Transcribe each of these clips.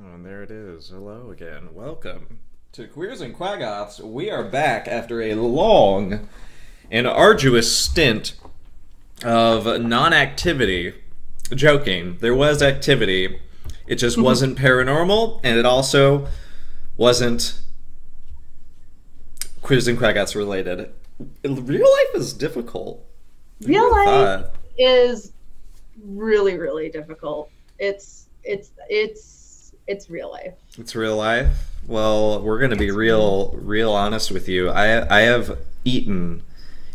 Oh, and there it is. Hello again. Welcome to Queers and Quaggoths. We are back after a long and arduous stint of non-activity. Joking. There was activity. It just wasn't paranormal, and it also wasn't Queers and Quaggoths related. Real life is difficult. Real life is really, really difficult. It's real life. It's real life. Well, we're gonna be real honest with you. I have eaten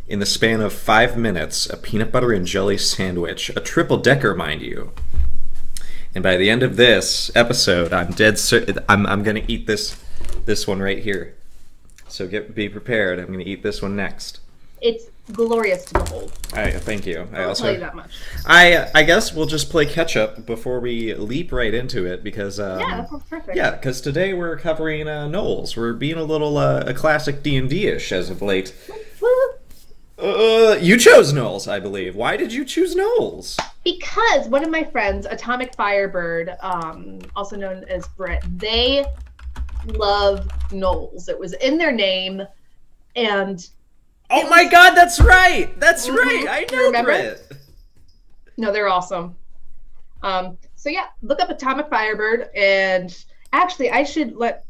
in the span of 5 minutes a peanut butter and jelly sandwich, a triple decker, mind you. And by the end of this episode, I'm dead certain I'm gonna eat this one right here. So be prepared. I'm gonna eat this one next. It's glorious to behold. Thank you. I'll tell you that much. I guess we'll just play catch up before we leap right into it because yeah, that sounds perfect. Yeah, because today we're covering Gnolls. We're being a little a classic D&D-ish as of late. You chose Gnolls, I believe. Why did you choose Gnolls? Because one of my friends, Atomic Firebird, also known as Britt, they love Gnolls. It was in their name, and oh my god, that's right! That's right! I know Britt! No, they're awesome. So yeah, look up Atomic Firebird, and actually, I should let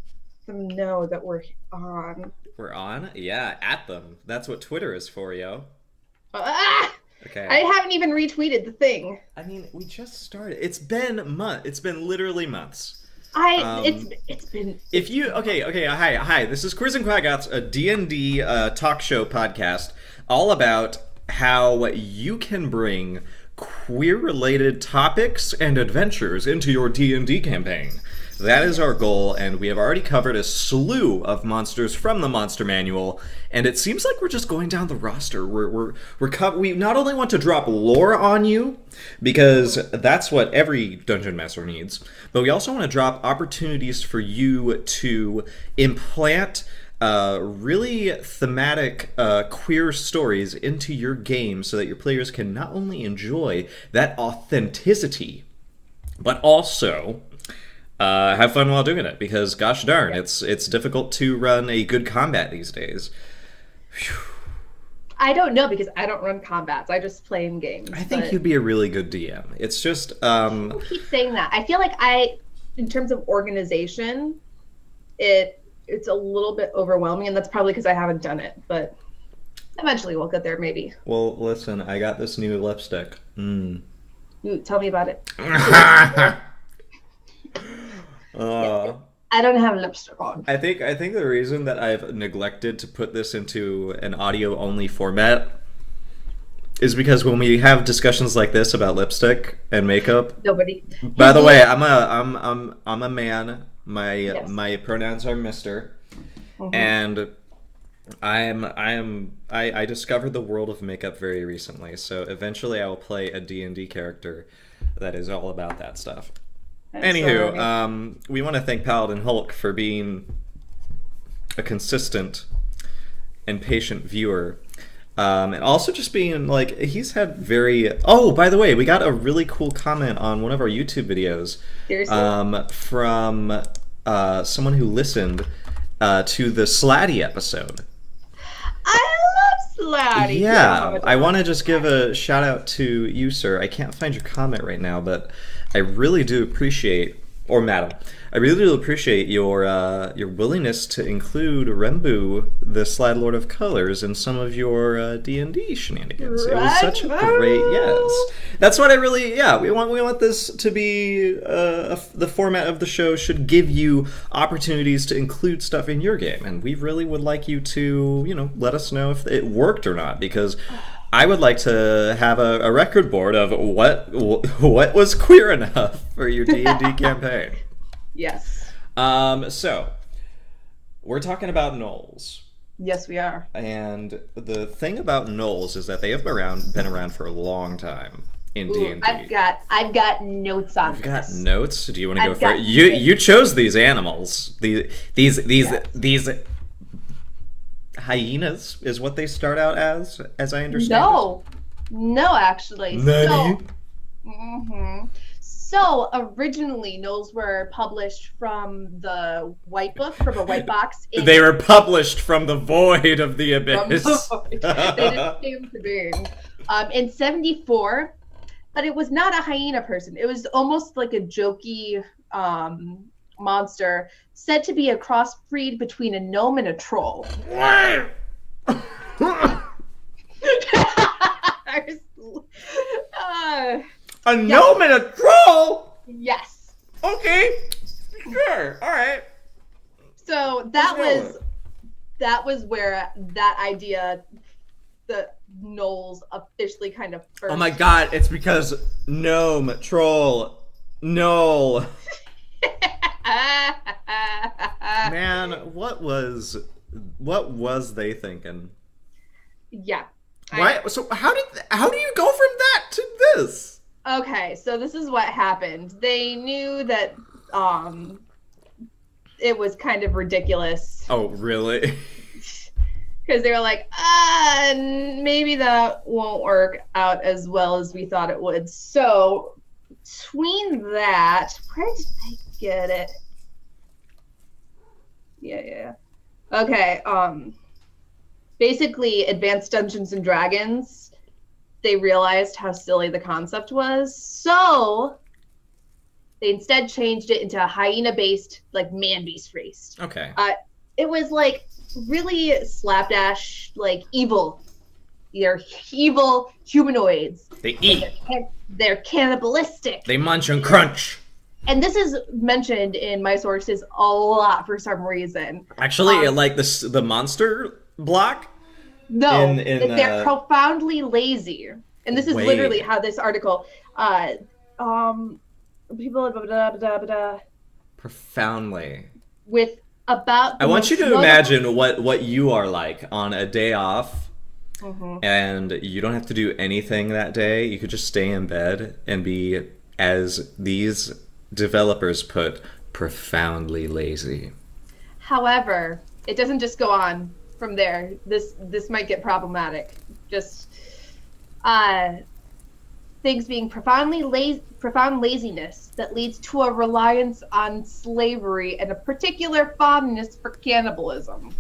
them know that we're on. We're on? Yeah, at them. That's what Twitter is for, yo. Okay. I haven't even retweeted the thing. I mean, we just started. It's been months. It's been literally months. It's been. If you hi. This is Queers and Quaggoths, a D&D talk show podcast, all about how you can bring queer-related topics and adventures into your D&D campaign. That is our goal, and we have already covered a slew of monsters from the Monster Manual, and it seems like we're just going down the roster. We not only want to drop lore on you, because that's what every Dungeon Master needs, but we also want to drop opportunities for you to implant really thematic queer stories into your game so that your players can not only enjoy that authenticity, but also have fun while doing it, because gosh darn, it's difficult to run a good combat these days. Whew. I don't know, because I don't run combats. I just play in games. I think you'd be a really good DM. It's just people keep saying that. I feel like in terms of organization, it's a little bit overwhelming, and that's probably because I haven't done it, but eventually we'll get there, maybe. Well, listen, I got this new lipstick. Ooh, tell me about it. I don't have lipstick on. I think the reason that I've neglected to put this into an audio-only format is because when we have discussions like this about lipstick and makeup, nobody. By the way, I'm a man. My pronouns are Mr. And I discovered the world of makeup very recently. So eventually I will play a D&D character that is all about that stuff. Anywho, we want to thank Paladin Hulk for being a consistent and patient viewer. And also just being, like, he's had very... Oh, by the way, we got a really cool comment on one of our YouTube videos. Seriously? From someone who listened to the Slatty episode. I love Slatty! Yeah, I want to just give a shout out to you, sir. I can't find your comment right now, but I really do appreciate, or madam, I really do appreciate your willingness to include Rembu, the Slad Lord of Colors, in some of your D&D shenanigans. It was such a great, yes. That's what I really, we want this to be, the format of the show should give you opportunities to include stuff in your game, and we really would like you to, let us know if it worked or not, because I would like to have a record board of what was queer enough for your D&D campaign. Yes. So, we're talking about Gnolls. Yes, we are. And the thing about Gnolls is that they have been around for a long time in D&D. I've got notes on this. You've got notes? Do you want to go first? You chose these animals. These hyenas is what they start out as I understand. No, actually. Nani? So originally, Gnolls were published from the White Book, from a white box. They were published from the void of the abyss. They just came to being in '74, but it was not a hyena person. It was almost like a jokey monster, said to be a crossbreed between a gnome and a troll. A gnome and a troll? Yes. Okay. Sure. All right. So that was where that idea, the Gnolls, officially kind of first. Oh my god, it's because gnome, troll, gnoll. Man, what was they thinking? Yeah. Right? So how do you go from that to this? Okay, so this is what happened. They knew that it was kind of ridiculous. Oh, really? Because they were like, maybe that won't work out as well as we thought it would. So between that, where did they get it? Yeah. Okay, basically Advanced Dungeons and Dragons, they realized how silly the concept was, so they instead changed it into a hyena-based, like, man-beast race. Okay. It was, like, really slapdash, like, evil. They're evil humanoids. They eat. They're cannibalistic. They munch and crunch. And this is mentioned in my sources a lot for some reason. Actually, like the monster block? No, they're profoundly lazy. And this is literally how this article, people, profoundly. With about. I want you to imagine what you are like on a day off, and you don't have to do anything that day. You could just stay in bed and be, as these developers put, profoundly lazy. However, it doesn't just go on from there. This might get problematic. Just things being profound laziness that leads to a reliance on slavery and a particular fondness for cannibalism.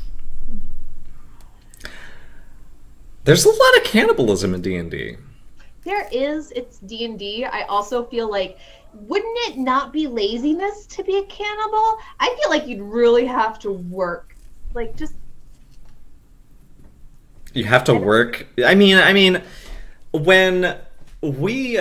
There's a lot of cannibalism in D&D. There is. It's D&D. I also feel like, wouldn't it not be laziness to be a cannibal? I feel like you'd really have to work. Like, just... You have to work. I mean, when we...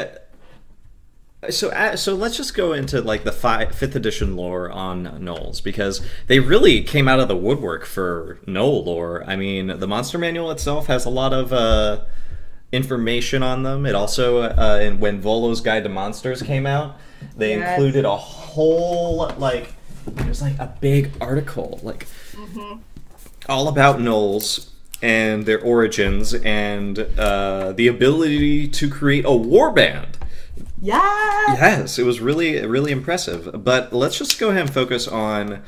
So let's just go into, like, the 5th edition lore on Gnolls, because they really came out of the woodwork for Gnoll lore. I mean, the monster manual itself has a lot of information on them. It also, when Volo's Guide to Monsters came out, they included a whole, like, there's like a big article, like, all about Gnolls and their origins and the ability to create a warband. Yes, it was really, really impressive. But let's just go ahead and focus on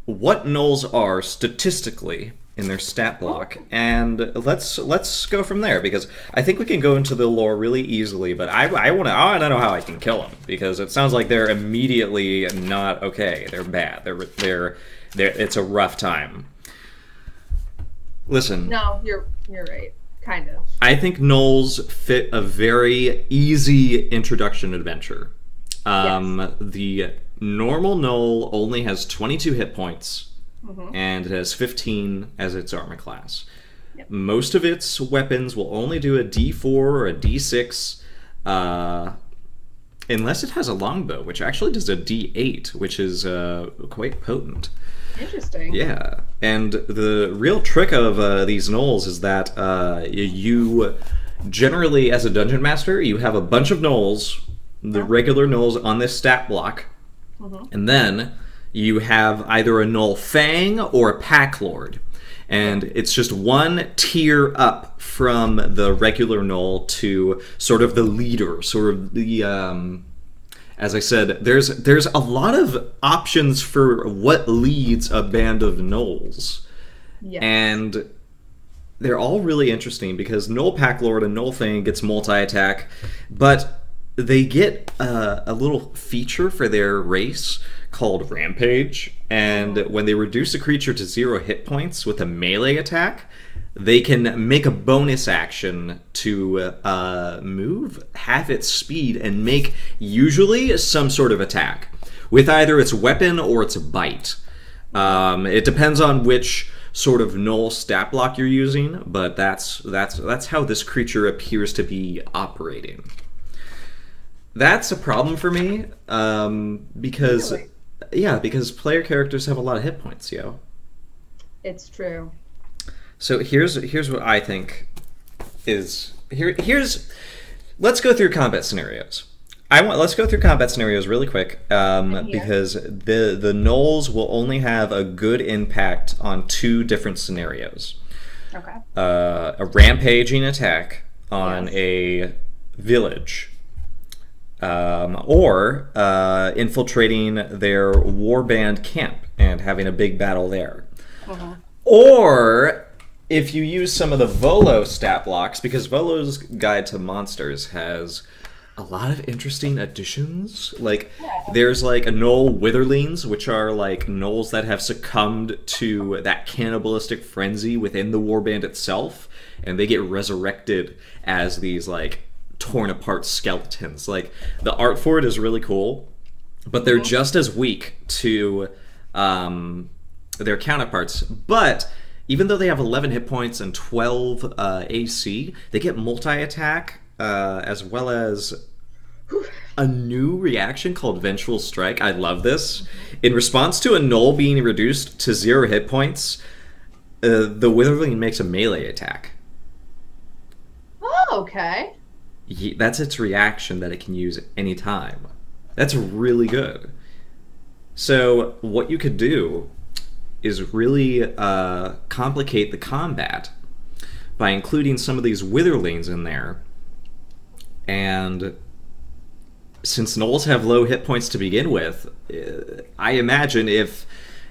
what Gnolls are statistically in their stat block, and let's go from there, because I think we can go into the lore really easily. But I want to know how I can kill them, because it sounds like they're immediately not okay. They're bad. They're it's a rough time. Listen. No, you're right. Kind of. I think Gnolls fit a very easy introduction adventure. Yes. The normal Gnoll only has 22 hit points, and it has 15 as its armor class. Yep. Most of its weapons will only do a D4 or a D6, unless it has a longbow, which actually does a D8, which is quite potent. Interesting. Yeah, and the real trick of these Gnolls is that you generally, as a dungeon master, you have a bunch of Gnolls, the regular Gnolls on this stat block, and then you have either a Gnoll Fang or a Pack Lord. And it's just one tier up from the regular Gnoll to sort of the leader, sort of the... as I said, there's a lot of options for what leads a band of Gnolls. Yes. And they're all really interesting, because Gnoll Pack Lord and Gnoll Fang gets multi-attack, but they get a little feature for their race called Rampage, and when they reduce a creature to 0 hit points with a melee attack, they can make a bonus action to move half its speed and make usually some sort of attack with either its weapon or its bite. It depends on which sort of Gnoll stat block you're using, but that's how this creature appears to be operating. That's a problem for me, because Really? because player characters have a lot of hit points, yo. It's true. So here's what I think is here's let's go through combat scenarios. Let's go through combat scenarios really quick, because the Gnolls will only have a good impact on 2 different scenarios. Okay. A rampaging attack on a village, or infiltrating their warband camp and having a big battle there. Or if you use some of the Volo stat blocks, because Volo's Guide to Monsters has a lot of interesting additions. Like, there's like a Gnoll Witherlings, which are like Gnolls that have succumbed to that cannibalistic frenzy within the warband itself, and they get resurrected as these like torn apart skeletons. Like, the art for it is really cool, but they're just as weak to their counterparts. But even though they have 11 hit points and 12 AC, they get multi-attack, as well as a new reaction called Vengeful Strike. I love this. In response to a Gnoll being reduced to 0 hit points, the Witherling makes a melee attack. Oh, okay. That's its reaction that it can use anytime. That's really good. So what you could do is really complicate the combat by including some of these Witherlings in there. And since Gnolls have low hit points to begin with, I imagine if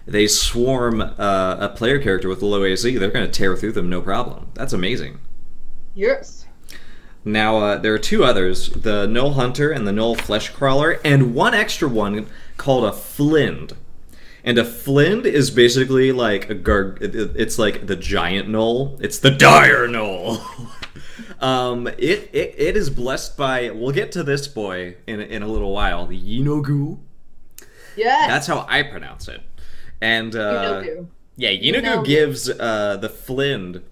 they swarm a player character with low AC, they're going to tear through them no problem. That's amazing. Yes. Now, there are 2 others, the Gnoll Hunter and the Gnoll Fleshcrawler, and one extra one called a Flind. And a Flind is basically like it's like the giant Gnoll. It's the dire Gnoll. It is blessed by, we'll get to this boy in a little while, the Yinogu. Yes. That's how I pronounce it. And Yinogu. yeah, Yinogu gives the Flind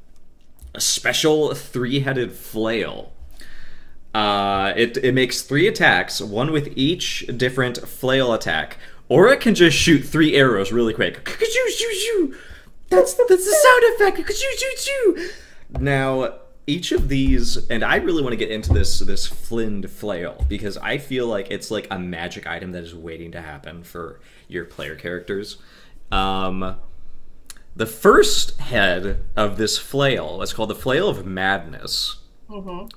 a special 3-headed flail. It makes 3 attacks, one with each different flail attack, or it can just shoot 3 arrows really quick. That's the sound effect. Now, each of these, and I really want to get into this Flind flail, because I feel like it's like a magic item that is waiting to happen for your player characters. The first head of this flail is called the Flail of Madness.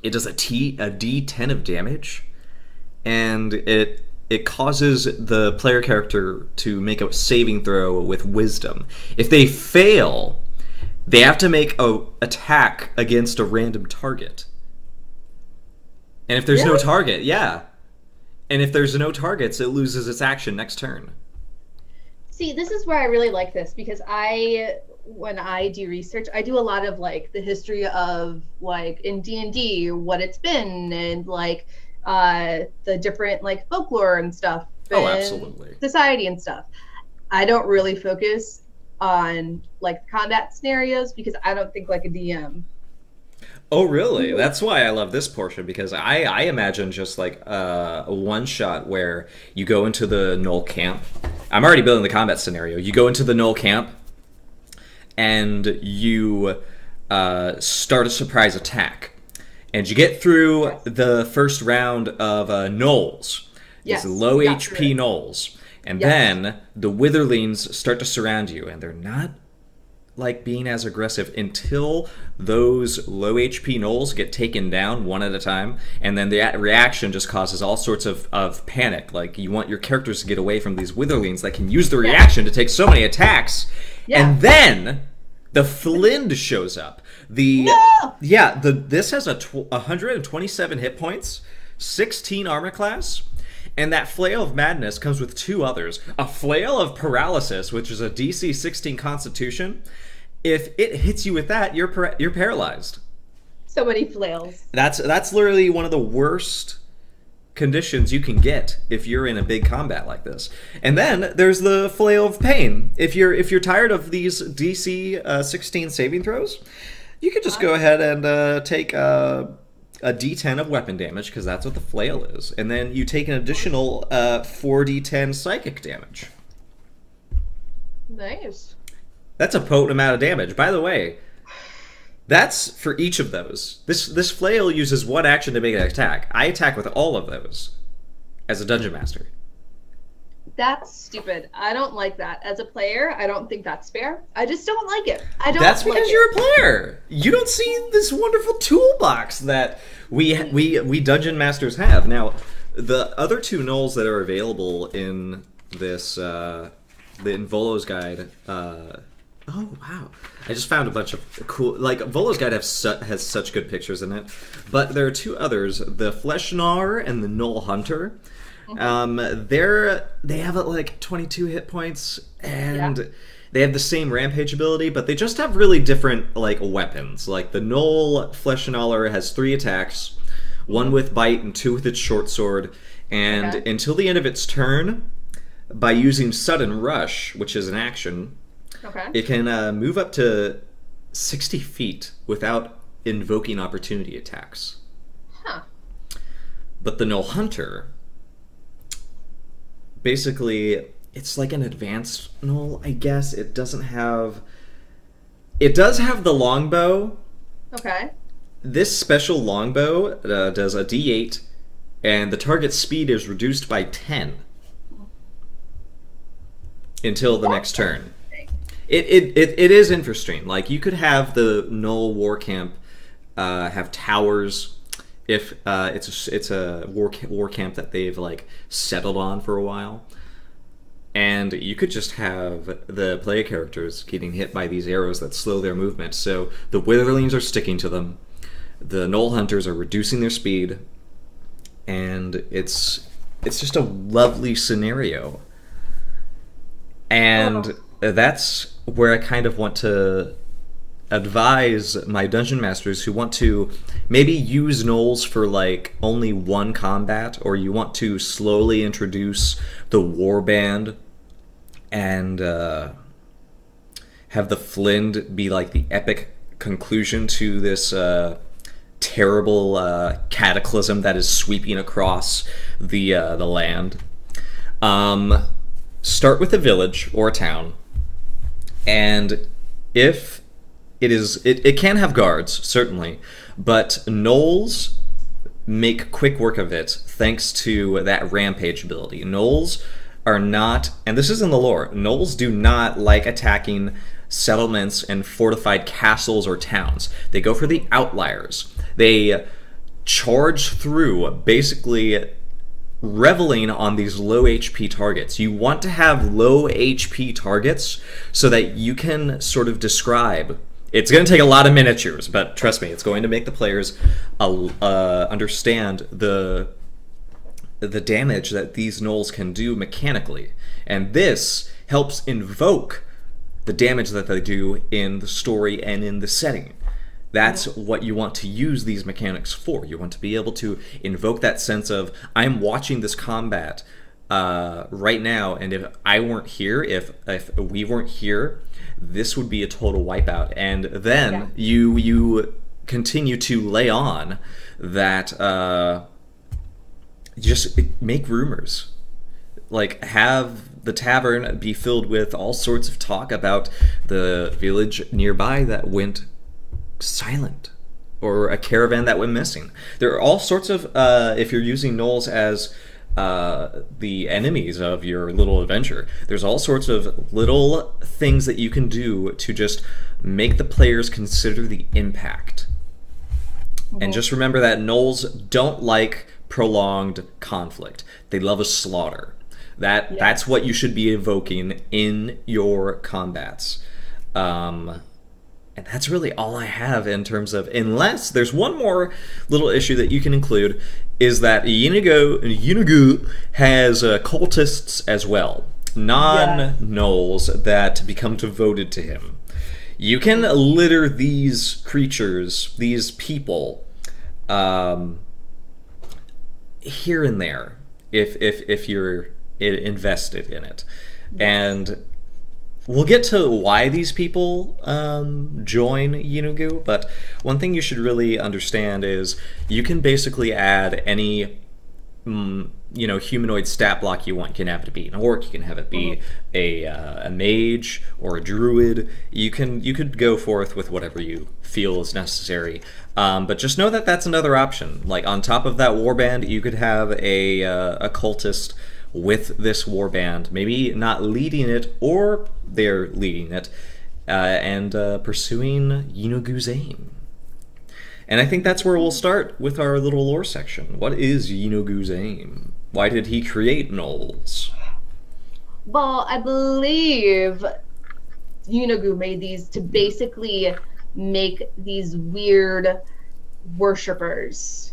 It does a D10 of damage, and it causes the player character to make a saving throw with wisdom. If they fail, they have to make an attack against a random target. And if there's no target, and if there's no targets, it loses its action next turn. See, this is where I really like this, because when I do research, I do a lot of like the history of like in D&D, what it's been, and like the different like folklore and stuff. Oh, absolutely. Society and stuff. I don't really focus on like combat scenarios because I don't think like a DM. Oh, really? That's why I love this portion, because I imagine just like a one-shot where you go into the Gnoll camp. I'm already building the combat scenario. You go into the Gnoll camp, and you start a surprise attack. And you get through the first round of Gnolls. These low HP Gnolls. And then the Witherlings start to surround you, and they're not like being as aggressive until those low HP Gnolls get taken down one at a time, and then the reaction just causes all sorts of panic. Like, you want your characters to get away from these Witherlings that can use the reaction to take so many attacks, and then the Flind shows up. This has 127 hit points, 16 armor class, and that Flail of Madness comes with 2 others. A Flail of Paralysis, which is a DC 16 Constitution. If it hits you with that, you're paralyzed. So many flails. That's literally one of the worst conditions you can get if you're in a big combat like this. And then there's the Flail of Pain. If you're tired of these DC 16 saving throws, you could just go ahead and take a D10 of weapon damage, because that's what the flail is, and then you take an additional 4d10 psychic damage. Nice. That's a potent amount of damage. By the way, that's for each of those. This flail uses 1 action to make an attack. I attack with all of those as a dungeon master. That's stupid. I don't like that. As a player, I don't think that's fair. I just don't like it. That's because you're a player. You don't see this wonderful toolbox that we dungeon masters have. Now, the other 2 Gnolls that are available in this the Volo's Guide. Oh wow! I just found a bunch of cool. Like Volo's Guide has such good pictures in it, but there are 2 others: the Flesh Gnawer and the Gnoll Hunter. They have like 22 hit points, and they have the same rampage ability, but they just have really different like weapons. Like the Gnoll Flesh Gnawer has 3 attacks, 1 with bite and 2 with its short sword, and until the end of its turn, by using Sudden Rush, which is an action, it can move up to 60 feet without invoking opportunity attacks. But the Gnoll Hunter, basically, it's like an advanced Gnoll, I guess. It does have the longbow. This special longbow does a D8, and the target's speed is reduced by 10 until the next turn. It is interesting. Like, you could have the Gnoll war camp have towers if it's a war camp that they've like settled on for a while, and you could just have the player characters getting hit by these arrows that slow their movement. So the Witherlings are sticking to them, the Gnoll Hunters are reducing their speed, and it's just a lovely scenario. And that's where I kind of want to advise my dungeon masters who want to maybe use Gnolls for like only 1 combat, or you want to slowly introduce the warband and have the Flind be like the epic conclusion to this terrible cataclysm that is sweeping across the land. Start with a village or a town, and if it can have guards, certainly, but Gnolls make quick work of it thanks to that rampage ability. Gnolls are not, and this is in the lore, Gnolls do not like attacking settlements and fortified castles or towns. They go for the outliers. They charge through, basically reveling on these low HP targets. You want to have low HP targets so that you can sort of describe. It's going to take a lot of miniatures, but trust me, it's going to make the players understand the damage that these Gnolls can do mechanically. And this helps invoke the damage that they do in the story and in the setting. That's what you want to use these mechanics for. You want to be able to invoke that sense of, I'm watching this combat right now, and if I weren't here, if we weren't here, this would be a total wipeout. And then you continue to lay on that, just make rumors. Like, have the tavern be filled with all sorts of talk about the village nearby that went silent, or a caravan that went missing. There are all sorts of, if you're using Gnolls as the enemies of your little adventure, there's all sorts of little things that you can do to just make the players consider the impact. And just remember that Gnolls don't like prolonged conflict. They love a slaughter. That's what you should be evoking in your combats. And that's really all I have in terms of, unless there's one more little issue that you can include, is that Yunugu has cultists as well, non-Gnolls that become devoted to him. You can litter these creatures, these people, here and there, if you're invested in it. And we'll get to why these people join Yunugu, but one thing you should really understand is you can basically add any humanoid stat block you want. You can have it be an orc, you can have it be a mage or a druid. You could go forth with whatever you feel is necessary. But just know that that's another option. Like, on top of that warband, you could have a cultist with this warband, maybe not leading it, or they're leading it, and pursuing Yunugu's aim. And I think that's where we'll start with our little lore section. What is Yunugu's aim? Why did he create Gnolls? Well, I believe Yunugu made these to basically make these weird worshippers.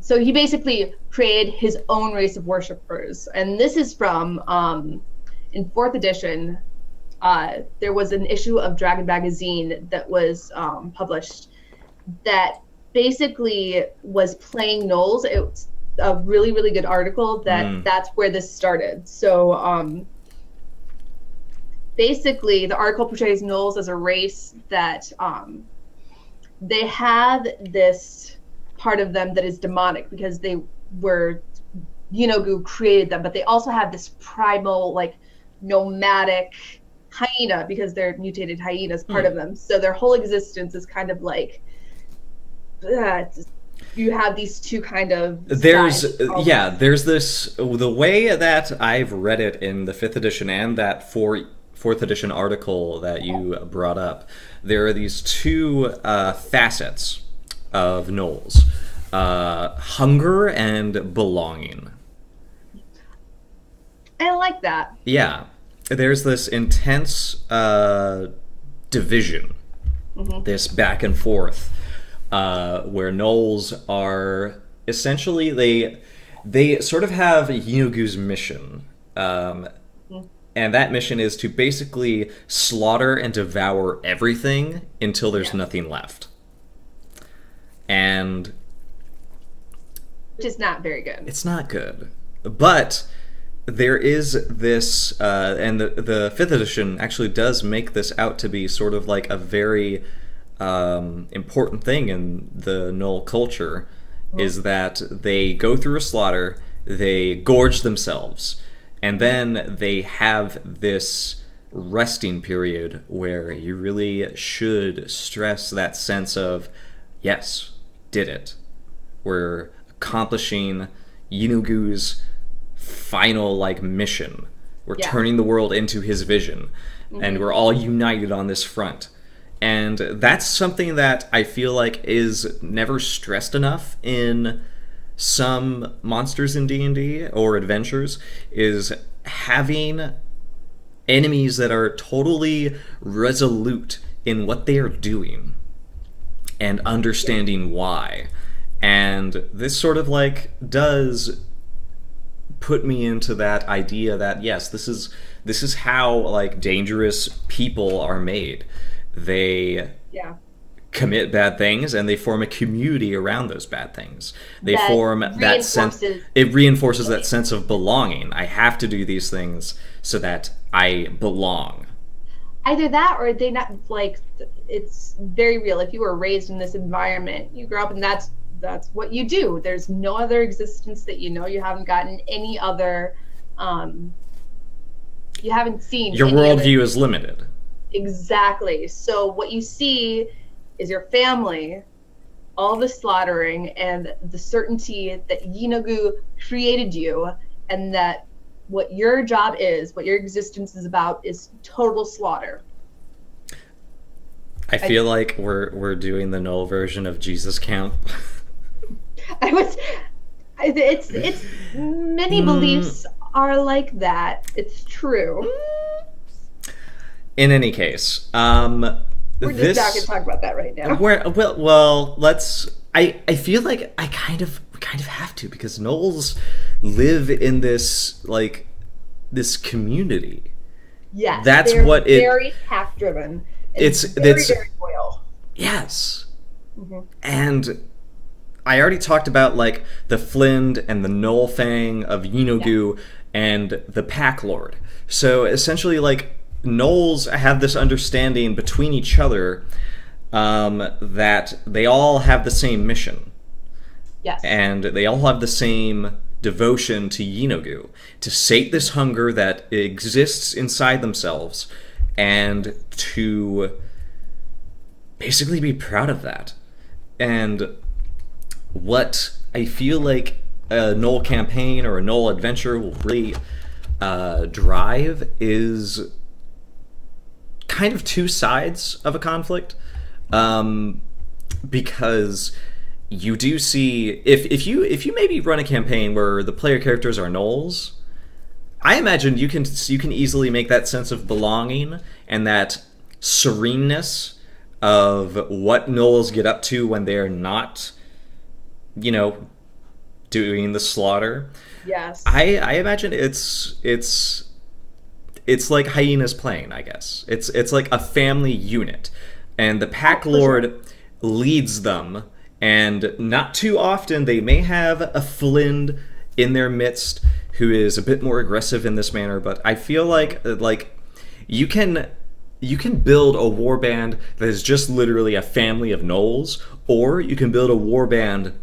So he basically created his own race of worshippers. And this is from, in 4th edition, there was an issue of Dragon Magazine that was published that basically was playing Gnolls. It's a really, really good article that's where this started. So basically, the article portrays Gnolls as a race that they have this part of them that is demonic because they were, Yunugu created them, but they also have this primal, like, nomadic hyena because they're mutated hyenas part of them. So their whole existence is kind of like, you have these two kind of there's this, the way that I've read it in the 5th edition and that 4th edition article that you brought up, there are these two facets of Gnolls. Hunger and belonging. I like that. Yeah. There's this intense division, this back and forth, where Gnolls are essentially, they sort of have Yunugu's mission. And that mission is to basically slaughter and devour everything until there's nothing left. And which is not very good. It's not good. But there is this, and the 5th edition actually does make this out to be sort of like a very important thing in the Gnoll culture, is that they go through a slaughter, they gorge themselves, and then they have this resting period where you really should stress that sense of, yes, did it. We're accomplishing Yunugu's final, like, mission. We're turning the world into his vision. And we're all united on this front. And that's something that I feel like is never stressed enough in some monsters in D&D or adventures, is having enemies that are totally resolute in what they are doing and understanding why. And this sort of, like, does put me into that idea that, yes, this is how, like, dangerous people are made. They commit bad things, and they form a community around those bad things. They form that sense. It reinforces that sense of belonging. I have to do these things so that I belong. Either that, or they not, like, it's very real. If you were raised in this environment, you grow up, and that's what you do. There's no other existence that you know. You haven't gotten any other. You haven't seen. Your worldview is limited. Exactly. So what you see is your family, all the slaughtering, and the certainty that Yunugu created you, and that what your job is, what your existence is about, is total slaughter. I feel like we're doing the Gnoll version of Jesus Camp. It's many beliefs are like that. It's true. In any case, We're just not going to talk about that right now. Let's. I feel like I kind of have to, because Gnolls live in this this community. Yes, that's they're what it. Very pack driven. It's very loyal. Yes, and I already talked about the Flind and the Gnoll Fang of Yeenoghu and the Pack Lord. So essentially, Gnolls have this understanding between each other that they all have the same mission. Yes. And they all have the same devotion to Yeenoghu, to sate this hunger that exists inside themselves, and to basically be proud of that. And what I feel like a Gnoll campaign or a Gnoll adventure will really drive is kind of two sides of a conflict, because you do see if you maybe run a campaign where the player characters are Gnolls, I imagine you can easily make that sense of belonging and that sereneness of what Gnolls get up to when they're not, doing the slaughter. Yes. I imagine it's like hyenas playing, I guess. It's like a family unit, and the Pack Lord leads them, and not too often they may have a Flind in their midst who is a bit more aggressive in this manner, but I feel like you can build a warband that is just literally a family of Gnolls, or you can build a warband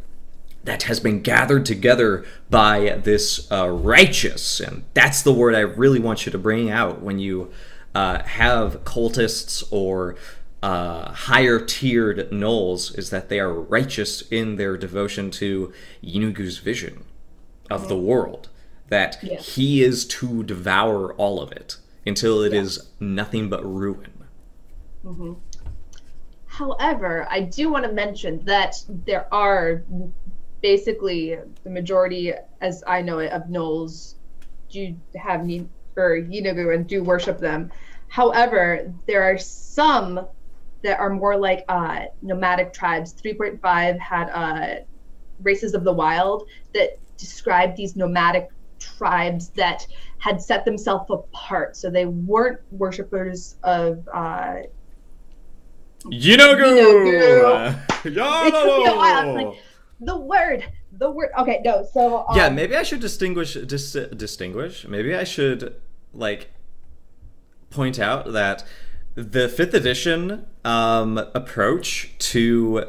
that has been gathered together by this righteous, and that's the word I really want you to bring out when you have cultists or higher tiered Gnolls, is that they are righteous in their devotion to Yeenoghu's vision of the world, that he is to devour all of it until it is nothing but ruin. Mm-hmm. However, I do want to mention that there are basically the majority, as I know it, of Gnolls do have Yeenoghu and do worship them. However, there are some that are more like nomadic tribes. 3.5 had Races of the Wild that described these nomadic tribes that had set themselves apart. So they weren't worshippers of Yeenoghu! It took me a while. Like, the word. Okay, no. So yeah, maybe I should distinguish. Maybe I should point out that the 5th edition approach to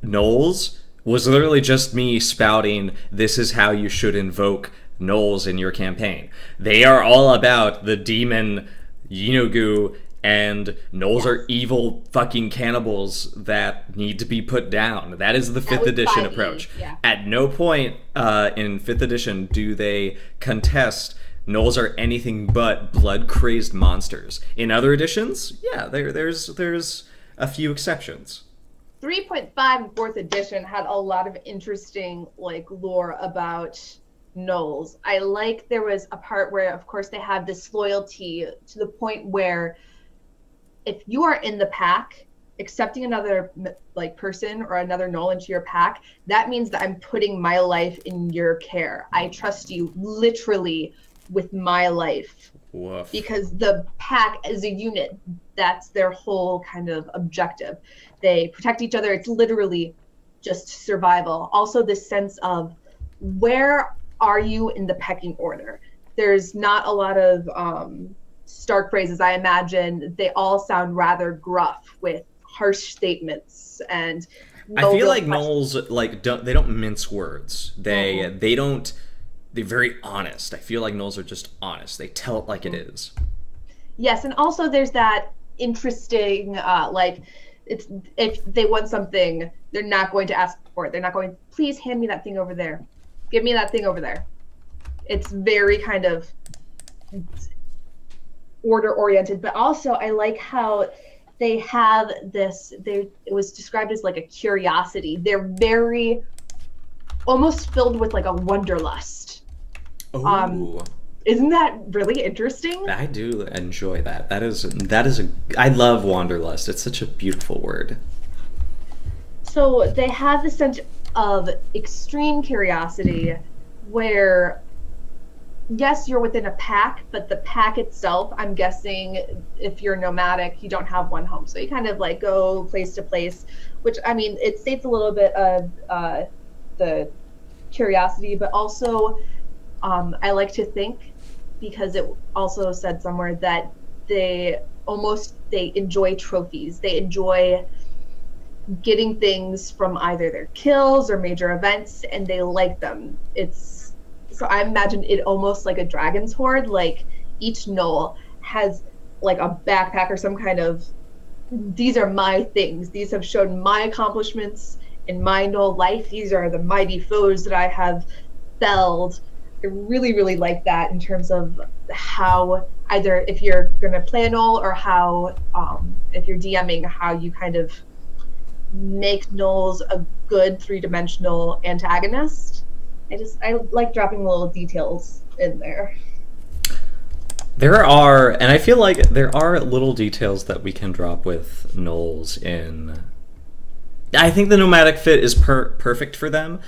Gnolls was literally just me spouting, this is how you should invoke Gnolls in your campaign. They are all about the demon Yeenoghu, and Gnolls are evil fucking cannibals that need to be put down. That is the 5th edition approach. Yeah. At no point in 5th edition do they contest Gnolls are anything but blood-crazed monsters. In other editions, yeah, there's a few exceptions. 3.5 and 4th edition had a lot of interesting lore about Gnolls. There was a part where, of course, they have this loyalty to the point where if you are in the pack, accepting another person or another Gnoll into your pack, that means that I'm putting my life in your care. I trust you literally with my life. Woof. Because the pack as a unit, that's their whole kind of objective. They protect each other. It's literally just survival. Also, this sense of where are you in the pecking order? There's not a lot of stark phrases. I imagine they all sound rather gruff with harsh statements, and I feel like Gnolls they don't mince words. They don't. They're very honest. I feel like Gnolls are just honest. They tell it like it is. Yes, and also there's that interesting it's if they want something, they're not going to ask for it. They're not going, please hand me that thing over there. Give me that thing over there. It's very kind of order oriented, but also I like how they have this, it was described as a curiosity. They're very almost filled with a wanderlust. Oh. Isn't that really interesting? I do enjoy that. That is a. I love wanderlust. It's such a beautiful word. So they have this sense of extreme curiosity where, yes, you're within a pack, but the pack itself, I'm guessing if you're nomadic, you don't have one home. So you kind of like go place to place, which I mean, it states a little bit of the curiosity, but also I like to think, because it also said somewhere that they enjoy trophies. They enjoy getting things from either their kills or major events, and they like them. It's so I imagine it almost like a dragon's hoard. Like each gnoll has like a backpack or some kind of, these are my things. These have shown my accomplishments in my gnoll life. These are the mighty foes that I have felled. I really, really like that in terms of how, either if you're going to play a gnoll or how, if you're DMing, how you kind of make Gnolls a good three-dimensional antagonist. I like dropping little details in there. There are, and I feel like there are little details that we can drop with Gnolls in. I think the nomadic fit is perfect for them.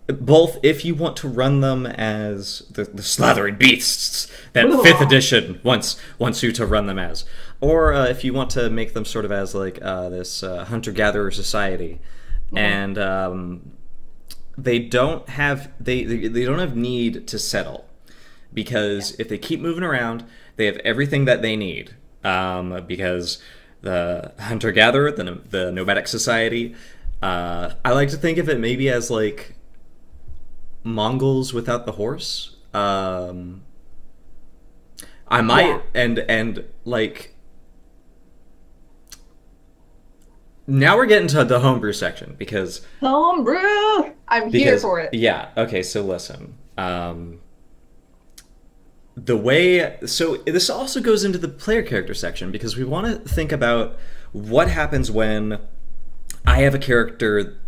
Both if you want to run them as the slathering beasts that Ooh. 5th edition wants you to run them as, or if you want to make them sort of as like this hunter-gatherer society, and they don't have they don't have need to settle, because if they keep moving around, they have everything that they need. Because the hunter-gatherer, the nomadic society, I like to think of it maybe as like Mongols without the horse. I might Yeah. and like now we're getting to the homebrew section because Homebrew! I'm here for it. yeah, okay, so listen. The way, so this also goes into the player character section, because we want to think about what happens when I have a character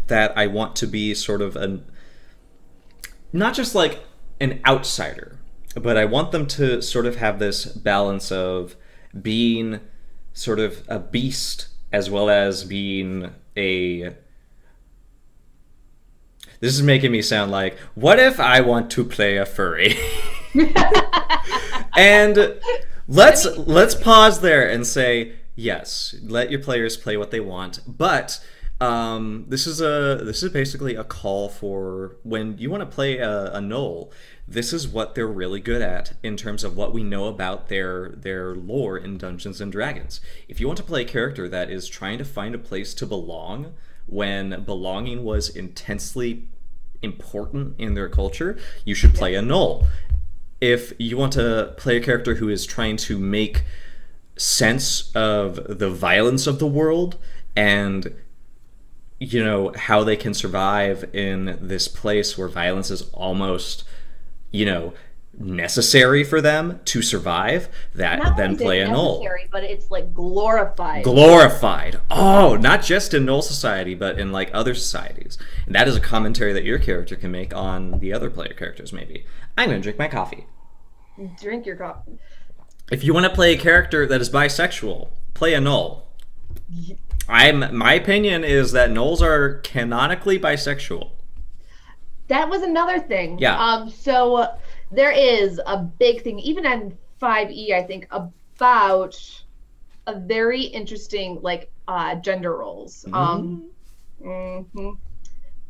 that I want to be sort of an, not just like an outsider, but I want them to sort of have this balance of being sort of a beast as well as being a. This is making me sound like, what if I want to play a furry? And let's pause there and say, yes, let your players play what they want, but this is basically a call for when you want to play a gnoll. This is what they're really good at in terms of what we know about their lore in Dungeons and Dragons. If you want to play a character that is trying to find a place to belong when belonging was intensely important in their culture, you should play a gnoll. If you want to play a character who is trying to make sense of the violence of the world and how they can survive in this place where violence is almost necessary for them to survive, that then play a gnoll. But it's like glorified. Oh, not just in gnoll society, but in like other societies. And that is a commentary that your character can make on the other player characters. Maybe I'm gonna drink my coffee. Drink your coffee. If you want to play a character that is bisexual, play a gnoll. My opinion is that gnolls are canonically bisexual. That was another thing. Yeah. So there is a big thing, even in 5e, I think, about a very interesting gender roles.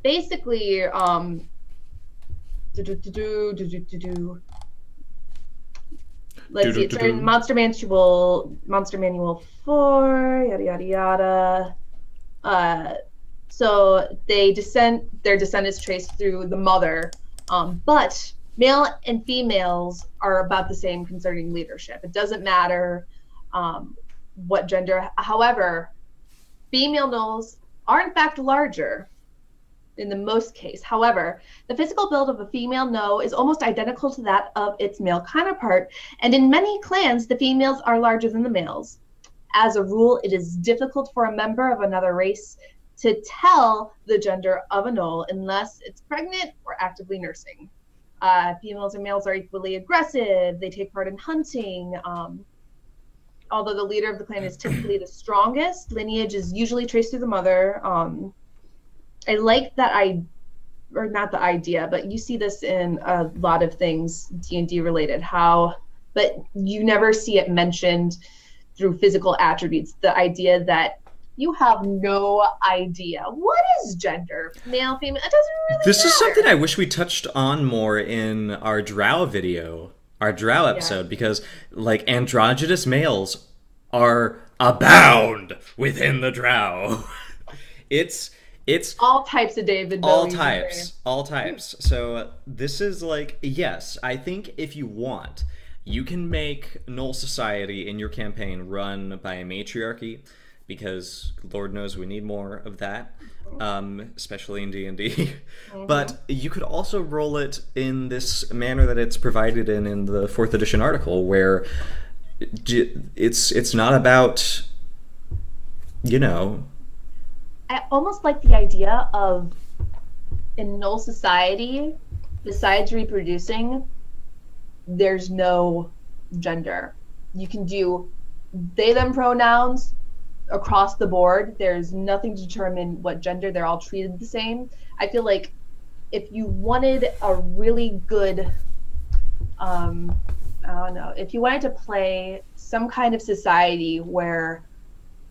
Basically, let's see, it's in Monster Manual 4, yada yada yada. So their descent is traced through the mother, but male and females are about the same concerning leadership. It doesn't matter what gender. However, female gnolls are in fact larger in the most case. However, the physical build of a female gnoll is almost identical to that of its male counterpart, and in many clans, the females are larger than the males. As a rule, it is difficult for a member of another race to tell the gender of a gnoll unless it's pregnant or actively nursing. Females and males are equally aggressive. They take part in hunting. Although the leader of the clan is typically the strongest, lineage is usually traced through the mother. I like that or not the idea, but you see this in a lot of things D&D related, but you never see it mentioned through physical attributes. The idea that you have no idea what is gender, male, female. It doesn't really This matter. is something I wish we touched on more in our Drow video, our Drow episode, because like androgynous males are abound within the Drow. It's all types of David Bowie. all types. So this is like, yes, I think if you want, you can make Gnoll Society in your campaign run by a matriarchy, because Lord knows we need more of that, especially in D&D. But you could also roll it in this manner that it's provided in the 4th edition article, where it's not about, you know... I almost like the idea of, in Gnoll Society, besides reproducing, there's no gender. You can do they, them pronouns across the board. There's nothing to determine what gender. They're all treated the same. I feel like if you wanted a really good, I don't know, if you wanted to play some kind of society where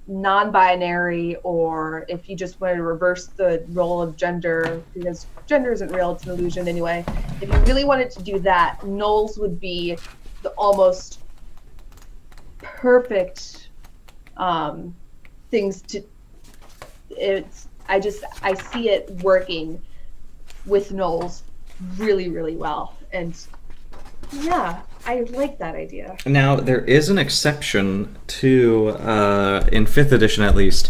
non-binary, or if you just wanted to reverse the role of gender, because gender isn't real, it's an illusion anyway. If you really wanted to do that, Gnolls would be the almost perfect things to. I see it working with Gnolls really, really well, and yeah, I like that idea. Now, there is an exception to, in 5th edition at least,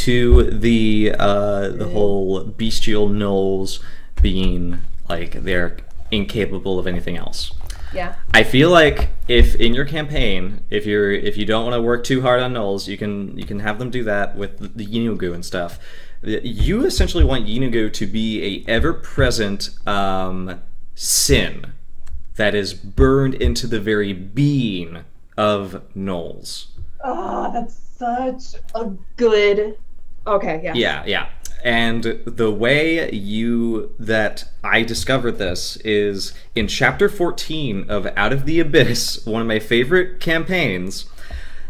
to the whole bestial gnolls being, like, they're incapable of anything else. Yeah. I feel like if in your campaign, if you don't want to work too hard on gnolls, you can have them do that with the Yinugu and stuff. You essentially want Yinugu to be a ever-present sin that is burned into the very being of Gnolls. Oh, that's such a good... Okay, yeah. Yeah. And the way that I discovered this is in chapter 14 of Out of the Abyss, one of my favorite campaigns.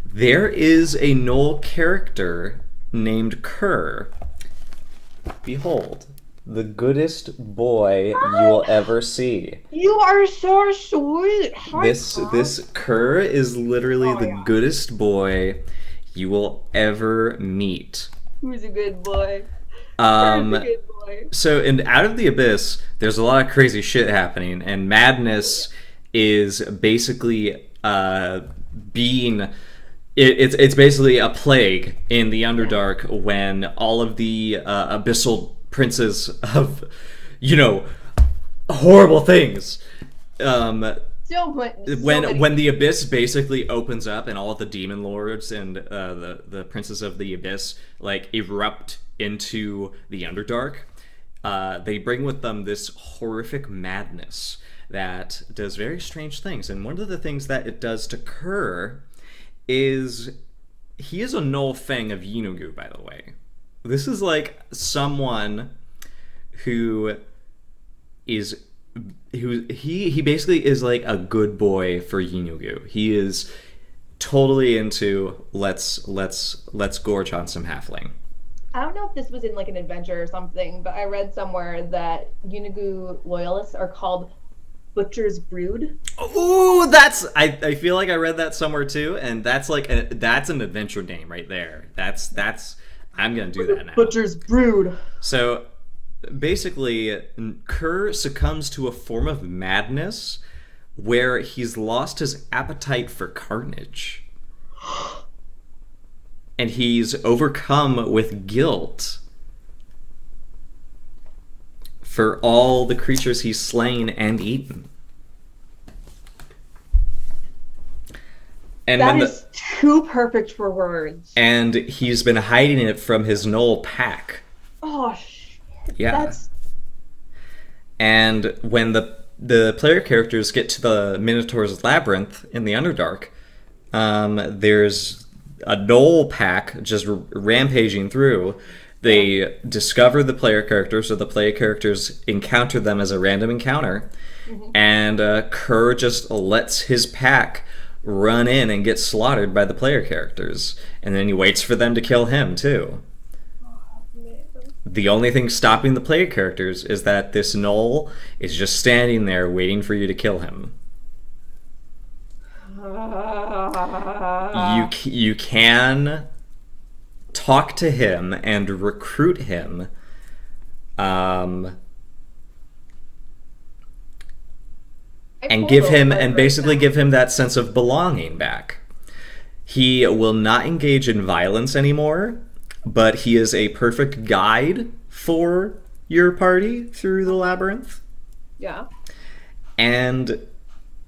There is a Gnoll character named Kerr. Behold, the goodest boy you will ever see. You are so sweet. This Kerr is literally the goodest boy you will ever meet. Who's a good boy? Kerr's a good boy. So in Out of the Abyss, there's a lot of crazy shit happening, and madness is basically being... It's basically a plague in the Underdark when all of the abyssal princes of, horrible things. When the abyss basically opens up and all of the demon lords and the princes of the abyss like erupt into the Underdark, they bring with them this horrific madness that does very strange things. And one of the things that it does to Kerr is he is a Gnoll Fang of Yinugu, by the way. This is like someone who he basically is like a good boy for Yinugu. He is totally into let's gorge on some halfling. I don't know if this was in like an adventure or something, but I read somewhere that Yinugu loyalists are called Butcher's Brood. Ooh, I feel like I read that somewhere too, and that's like that's an adventure name right there. That's I'm gonna do that now. Butcher's Brood. So basically, Kerr succumbs to a form of madness where he's lost his appetite for carnage. And he's overcome with guilt for all the creatures he's slain and eaten. And that is too perfect for words. And he's been hiding it from his Gnoll pack. Oh, yeah. And when the player characters get to the Minotaur's labyrinth in the Underdark, there's a Gnoll pack just rampaging through. They discover the player characters, so the player characters encounter them as a random encounter, and Kerr just lets his pack run in and get slaughtered by the player characters, and then he waits for them to kill him too. The only thing stopping the player characters is that this Gnoll is just standing there waiting for you to kill him. You can talk to him and recruit him, and basically give him that sense of belonging back. He will not engage in violence anymore, but he is a perfect guide for your party through the labyrinth. Yeah. And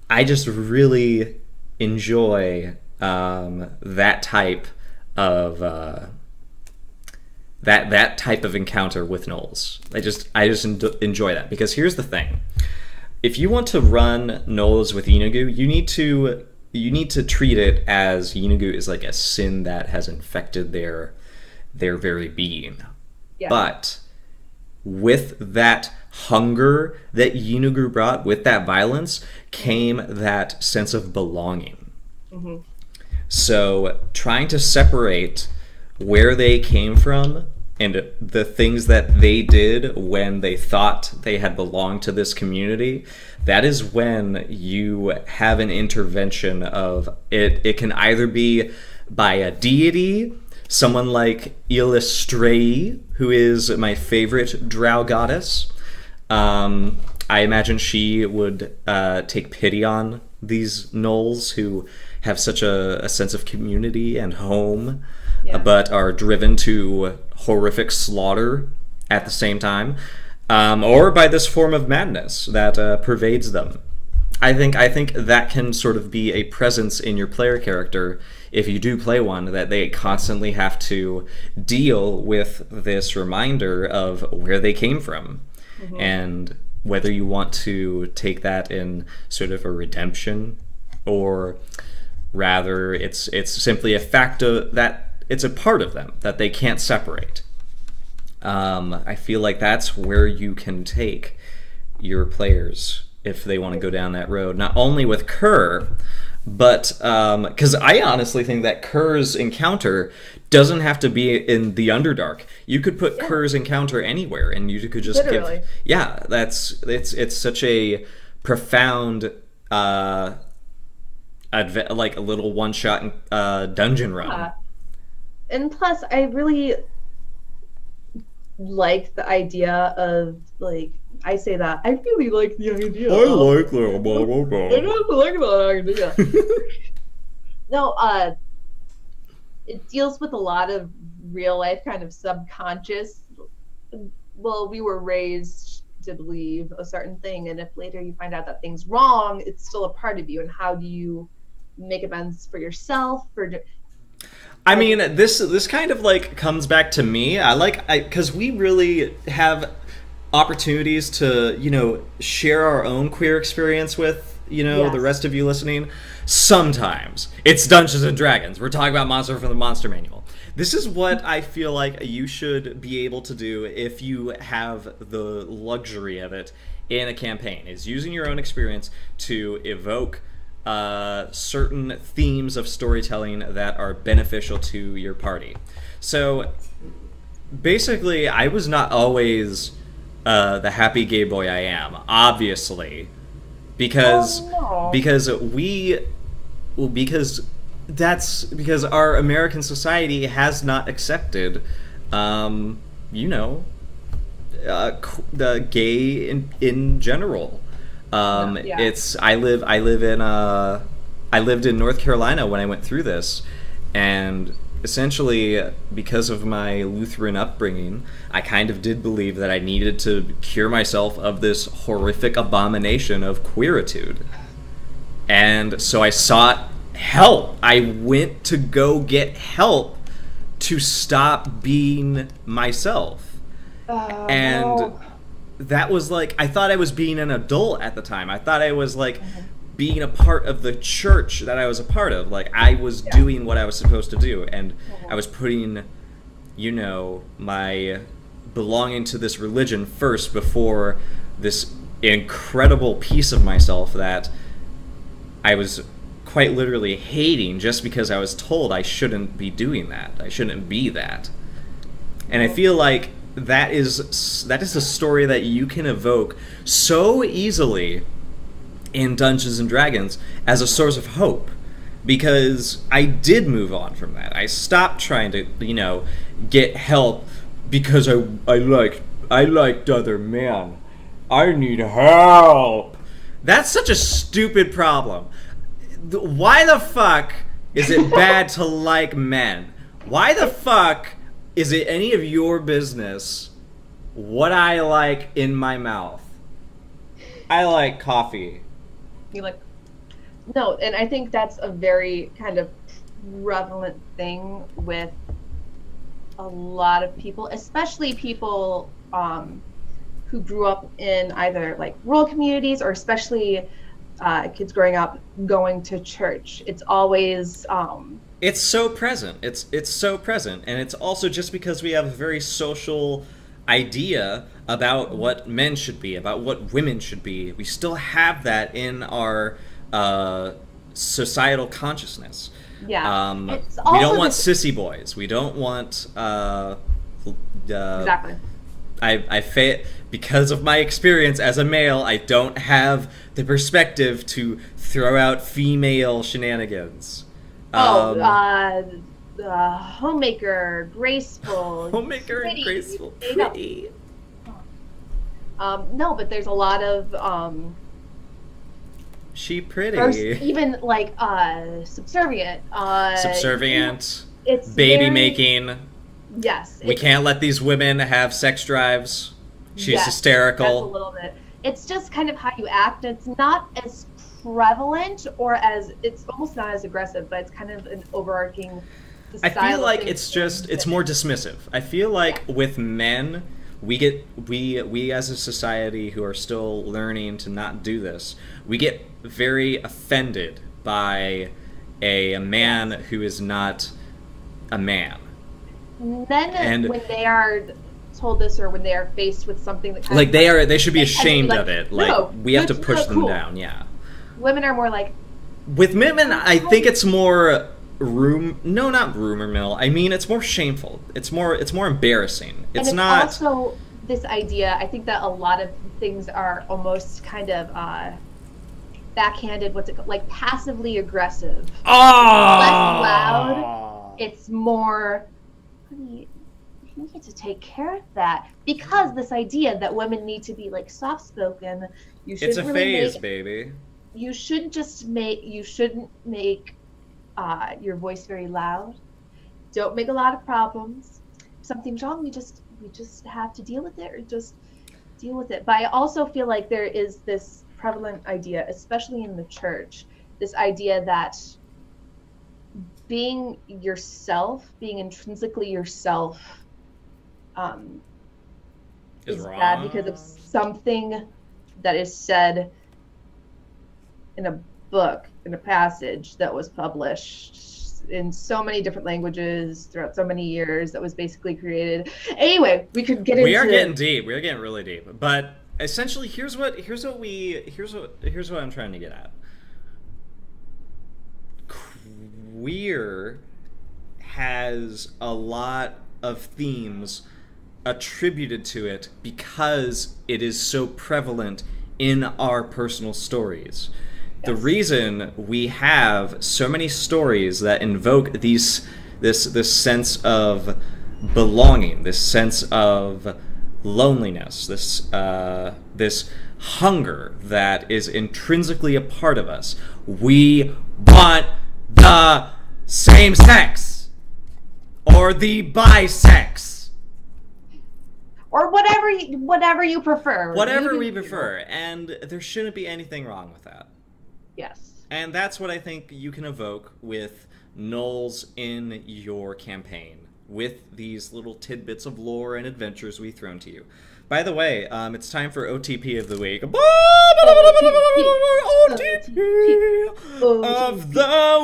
I just really enjoy that type of that type of encounter with Gnolls. I just enjoy that, because here's the thing: if you want to run Gnolls with Yeenoghu, you need to treat it as Yeenoghu is like a sin that has infected their very being. Yeah. But with that hunger that Yeenoghu brought, with that violence, came that sense of belonging. Mm-hmm. So trying to separate where they came from and the things that they did when they thought they had belonged to this community, that is when you have an intervention of it. It can either be by a deity, someone like Illustrae, who is my favorite drow goddess. I imagine she would take pity on these Gnolls who have such a sense of community and home, but are driven to horrific slaughter at the same time, or by this form of madness that pervades them. I think that can sort of be a presence in your player character if you do play one, that they constantly have to deal with this reminder of where they came from. Mm-hmm. And whether you want to take that in sort of a redemption, or rather it's simply a fact that it's a part of them that they can't separate. I feel like that's where you can take your players if they want to go down that road, not only with Kerr, but because I honestly think that Kerr's encounter doesn't have to be in the Underdark. You could put Kerr's encounter anywhere, and you could just literally it's such a profound like a little one-shot dungeon run. And plus, I really like the idea of, like, I say that. I really like the idea. I like that. I don't like that idea. No, it deals with a lot of real life kind of subconscious. Well, we were raised to believe a certain thing, and if later you find out that thing's wrong, it's still a part of you. And how do you make amends for yourself? I mean, this kind of like comes back to me. Because we really have opportunities to, share our own queer experience with, the rest of you listening. Sometimes it's Dungeons and Dragons. We're talking about Monster from the Monster Manual. This is what I feel like you should be able to do if you have the luxury of it in a campaign, is using your own experience to evoke certain themes of storytelling that are beneficial to your party. So basically, I was not always the happy gay boy I am, obviously, because our American society has not accepted the gay in general. I lived in North Carolina when I went through this, and essentially, because of my Lutheran upbringing, I kind of did believe that I needed to cure myself of this horrific abomination of queeritude. And so I sought help. I went to go get help to stop being myself. that was like, I thought I was being an adult at the time. I thought I was like being a part of the church that I was a part of. Like, I was doing what I was supposed to do, and I was putting, you know, my belonging to this religion first before this incredible piece of myself that I was quite literally hating just because I was told I shouldn't be doing that. I shouldn't be that. And I feel like that is a story that you can evoke so easily in Dungeons and Dragons as a source of hope, because I did move on from that. I stopped trying to, you know, get help because I liked other men. I need help. That's such a stupid problem. Why the fuck is it bad to like men? Why the fuck is it any of your business what I like in my mouth? I like coffee. You like... No, and I think that's a very kind of prevalent thing with a lot of people, especially people who grew up in either like rural communities, or especially kids growing up going to church. It's always it's so present. It's so present, and it's also just because we have a very social idea about what men should be, about what women should be. We still have that in our societal consciousness. Yeah. We don't want sissy boys. We don't want exactly. Because of my experience as a male, I don't have the perspective to throw out female shenanigans. Homemaker, graceful. Homemaker and graceful, pretty. No, but there's a lot of she pretty. Or even like subservient. Subservient. It's baby very... making. Yes. We can't let these women have sex drives. She's hysterical. That's a little bit. It's just kind of how you act. It's not as prevalent, or as, it's almost not as aggressive, but it's kind of an overarching I feel like it's more dismissive. I feel like with men, we as a society who are still learning to not do this, we get very offended by a man who is not a man. Then when they are told this, or when they are faced with something that kind like of they should be ashamed of it. Like, no, we have to push them down. Yeah. Women are more like... With women, I think it's more not rumor mill. I mean, it's more shameful. It's more embarrassing. It's not... also this idea, I think that a lot of things are almost kind of backhanded, what's it called? Like passively aggressive. Oh! It's less loud. It's more... You need to take care of that, because this idea that women need to be like soft spoken. It's a phase, baby. You shouldn't make your voice very loud. Don't make a lot of problems. If something's wrong, we just have to deal with it, or just deal with it. But I also feel like there is this prevalent idea, especially in the church, this idea that being yourself, being intrinsically yourself, is bad because of something that is said in a book, in a passage that was published in so many different languages throughout so many years, that was basically created. Anyway, we could get into... We are getting deep. We are getting really deep. But essentially, here's what I'm trying to get at. Queer has a lot of themes attributed to it because it is so prevalent in our personal stories. Yes. The reason we have so many stories that invoke this sense of belonging, this sense of loneliness, this hunger that is intrinsically a part of us. We want the same sex, or the bisex, or whatever you prefer. Whatever we prefer, and there shouldn't be anything wrong with that. Yes. And that's what I think you can evoke with Gnolls in your campaign. with these little tidbits of lore and adventures we've thrown to you. By the way, it's time for OTP of the week. OTP of the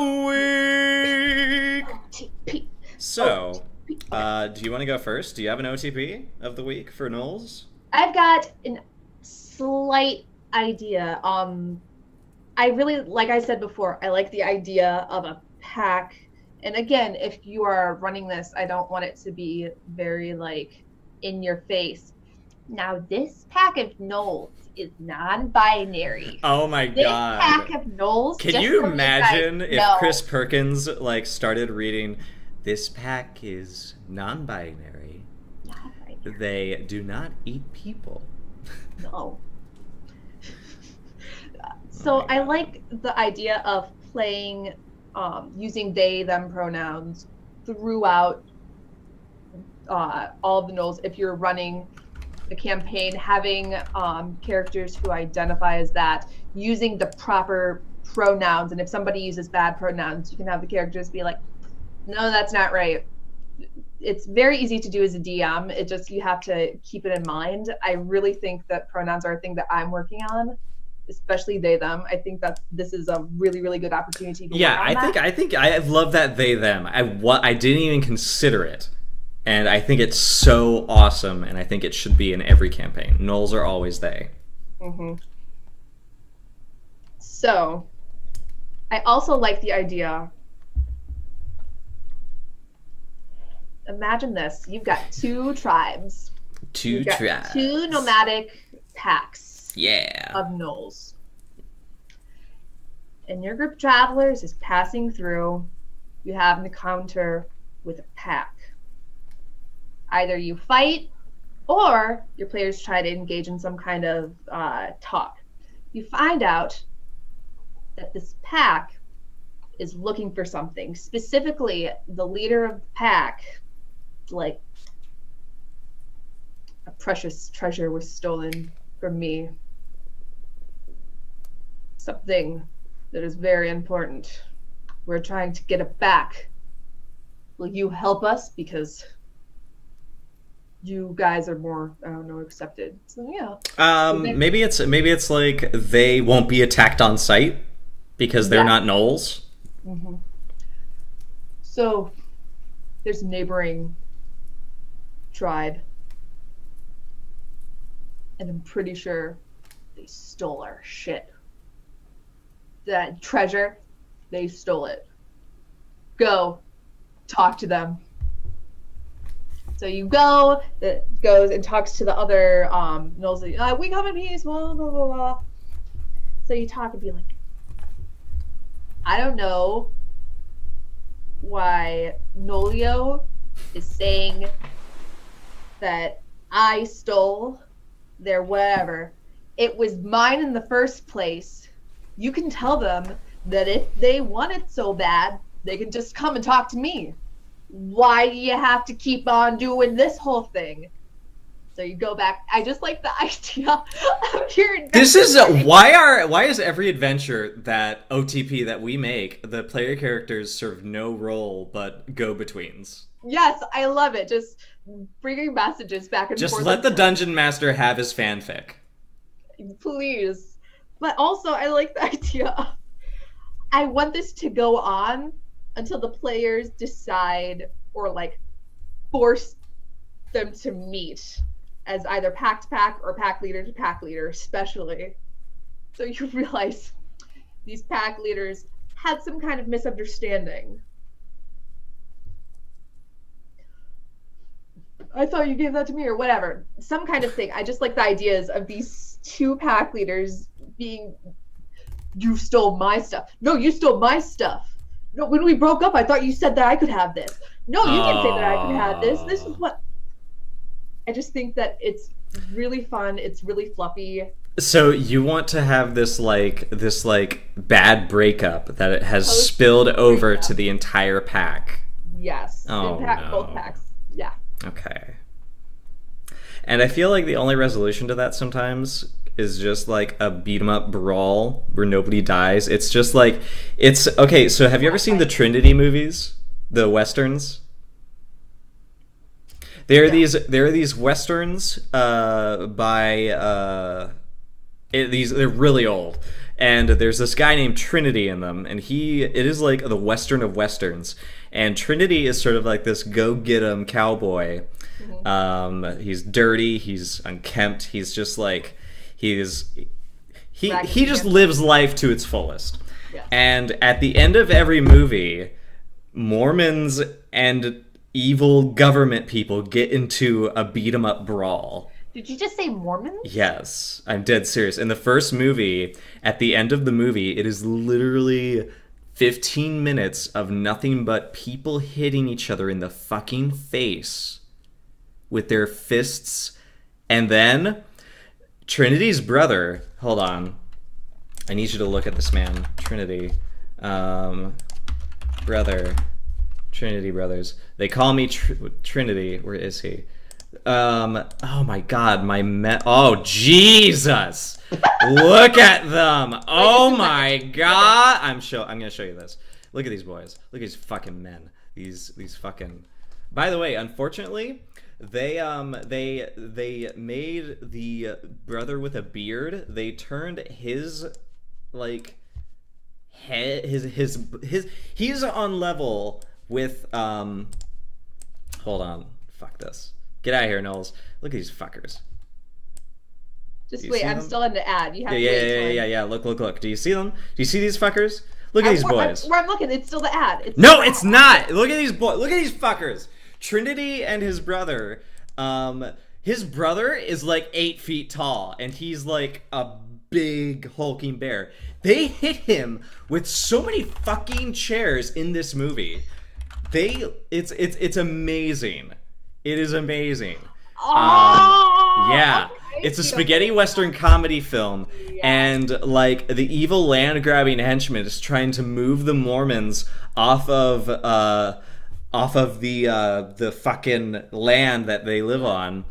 week. So, do you want to go first? Do you have an OTP of the week for Gnolls? I've got a slight idea. I really, like I said before, I like the idea of a pack. And again, if you are running this, I don't want it to be very like in your face. Now, this pack of Gnolls is non-binary. Oh my god! This pack of Gnolls. Can you imagine if Chris Perkins like started reading? This pack is non-binary. They do not eat people. No. So I like the idea of playing, using they, them pronouns throughout all of the Gnolls. If you're running the campaign, having characters who identify as that, using the proper pronouns. And if somebody uses bad pronouns, you can have the characters be like, no, that's not right. It's very easy to do as a DM. It just, you have to keep it in mind. I really think that pronouns are a thing that I'm working on, especially they, them. I think that this is a really, really good opportunity to work on I think I love that they, them. I didn't even consider it. And I think it's so awesome, and I think it should be in every campaign. Gnolls are always they. Mm-hmm. So, I also like the idea. Imagine this. You've got two tribes. Two tribes. Two nomadic packs. Yeah. Of Gnolls. And your group of travelers is passing through. You have an encounter with a pack. Either you fight, or your players try to engage in some kind of talk. You find out that this pack is looking for something. Specifically, the leader of the pack, like, a precious treasure was stolen from me. Something that is very important. We're trying to get it back. Will you help us? Because you guys are more, I don't know, accepted. So yeah. Maybe it's like they won't be attacked on sight because they're not Gnolls. Mm-hmm. So there's a neighboring tribe, and I'm pretty sure they stole our shit. That treasure, they stole it. Go talk to them. So you go, that goes and talks to the other Gnolls. We come in peace, blah, blah, blah, blah. So you talk and be like, I don't know why Nolio is saying that I stole their whatever. It was mine in the first place. You can tell them that if they want it so bad, they can just come and talk to me. Why do you have to keep on doing this whole thing? So you go back. I just like the idea of your adventure. This is why is every adventure that OTP that we make, the player characters serve no role but go-betweens. Yes, I love it. Just bringing messages back and forth. Just let the dungeon master have his fanfic. Please. But also, I like the idea of, I want this to go on until the players decide or like force them to meet as either pack to pack or pack leader to pack leader, especially. So you realize these pack leaders had some kind of misunderstanding. I thought you gave that to me or whatever. Some kind of thing. I just like the ideas of these two pack leaders being, you stole my stuff. No, you stole my stuff. No, when we broke up, I thought you said that I could have this. No, you didn't say that I could have this. This is what... I just think that it's really fun. It's really fluffy. So you want to have this bad breakup that it has spilled over to the entire pack. Yes. Oh, no. Both packs. Yeah. Okay. And I feel like the only resolution to that sometimes is just like a beat 'em up brawl where nobody dies. It's just like, it's okay. So have you ever seen the Trinity movies, the westerns? There are these westerns they're really old, and there's this guy named Trinity in them, and it is like the western of westerns, and Trinity is sort of like this go-get-em cowboy. He's dirty, he's unkempt, he's just like he just lives life to its fullest. Yeah. And at the end of every movie, Mormons and evil government people get into a beat-em-up brawl. Did you just say Mormons? Yes, I'm dead serious. In the first movie, at the end of the movie, it is literally 15 minutes of nothing but people hitting each other in the fucking face with their fists. And then Trinity's brother, hold on, I need you to look at this man, Trinity, brother, Trinity brothers. They call me Trinity. Where is he? Oh my God, oh Jesus! Look at them! Oh my God! I'm gonna show you this. Look at these boys. Look at these fucking men. These fucking. By the way, unfortunately, they made the brother with a beard. They turned his like head his he's on level with hold on, fuck this. Get out of here, Gnolls. Look at these fuckers. Just wait, I'm still in the ad. You have to wait. Yeah. Look. Do you see them? Do you see these fuckers? Look at these boys. Where I'm looking, it's still the ad. It's not. Look at these boys. Look at these fuckers. Trinity and his brother. His brother is like 8 feet tall, and he's like a big hulking bear. They hit him with so many fucking chairs in this movie. It's amazing. It is amazing. Yeah. It's a spaghetti western comedy film, and like the evil land grabbing henchman is trying to move the Mormons off of the fucking land that they live on.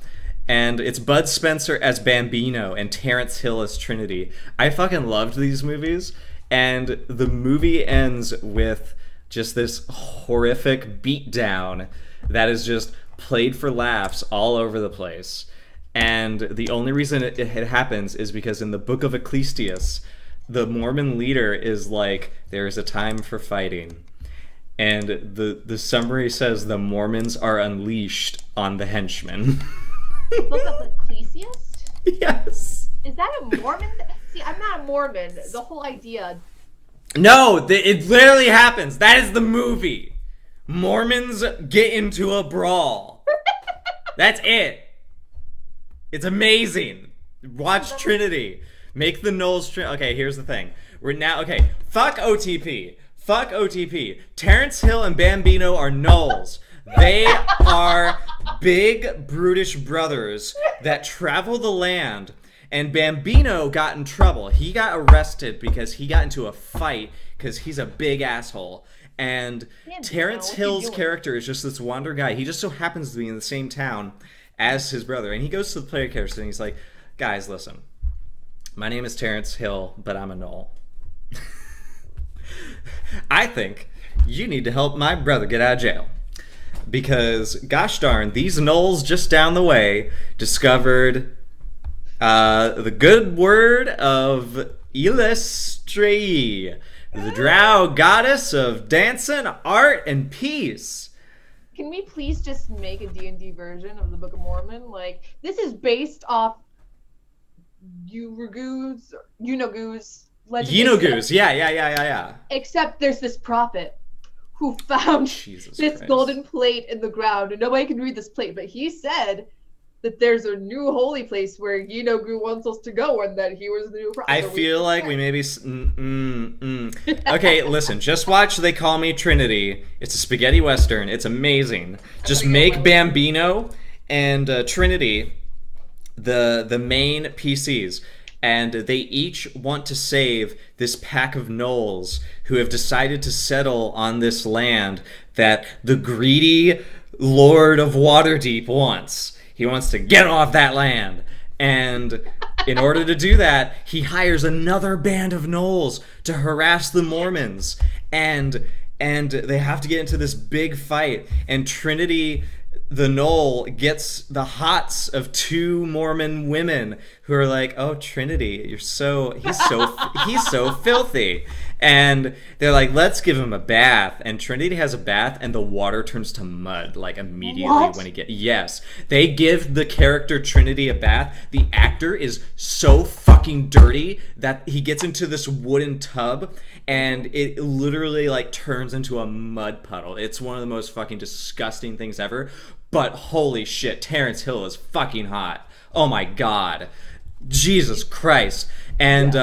And it's Bud Spencer as Bambino and Terrence Hill as Trinity. I fucking loved these movies, and the movie ends with just this horrific beatdown that is just played for laughs all over the place. And the only reason it happens is because in the Book of Ecclesiastes, the Mormon leader is like, there is a time for fighting. And the summary says the Mormons are unleashed on the henchmen. Book of Ecclesiastes? Yes. Is that a Mormon? See, I'm not a Mormon. The whole idea. No, it literally happens. That is the movie. Mormons get into a brawl. That's it. It's amazing. Watch Trinity. Make the Gnolls okay, here's the thing. Fuck OTP. Fuck OTP. Terrence Hill and Bambino are Gnolls. They are big, brutish brothers that travel the land, and Bambino got in trouble. He got arrested because he got into a fight because he's a big asshole. And Terrence Hill's character is just this wander guy. He just so happens to be in the same town as his brother. And he goes to the player character and he's like, guys, listen. My name is Terrence Hill, but I'm a Gnoll. I think you need to help my brother get out of jail. Because, gosh darn, these Gnolls just down the way discovered the good word of Illustrae, the drow goddess of dancing, art, and peace. Can we please just make a D&D version of the Book of Mormon? Like, this is based off Yunogoo's legend. Yunogoo's, yeah. Except there's this prophet who found this golden plate in the ground, and nobody can read this plate, but he said that there's a new holy place where Yunogoo wants us to go, and that he was the new prophet. I feel like we maybe... Okay, listen, just watch They Call Me Trinity. It's a spaghetti western. It's amazing. Just make Bambino and Trinity the main PCs. And they each want to save this pack of Gnolls who have decided to settle on this land that the greedy Lord of Waterdeep wants. He wants to get off that land. And in order to do that, he hires another band of Gnolls to harass the Mormons. And they have to get into this big fight. And Trinity the Gnoll gets the hots of two Mormon women who are like, "Oh, Trinity, he's so filthy." And they're like, "Let's give him a bath." And Trinity has a bath, and the water turns to mud, like, immediately when he gets... Yes. They give the character Trinity a bath. The actor is so fucking dirty that he gets into this wooden tub, and it literally, like, turns into a mud puddle. It's one of the most fucking disgusting things ever. But holy shit, Terrence Hill is fucking hot. Oh my god. Jesus Christ. And,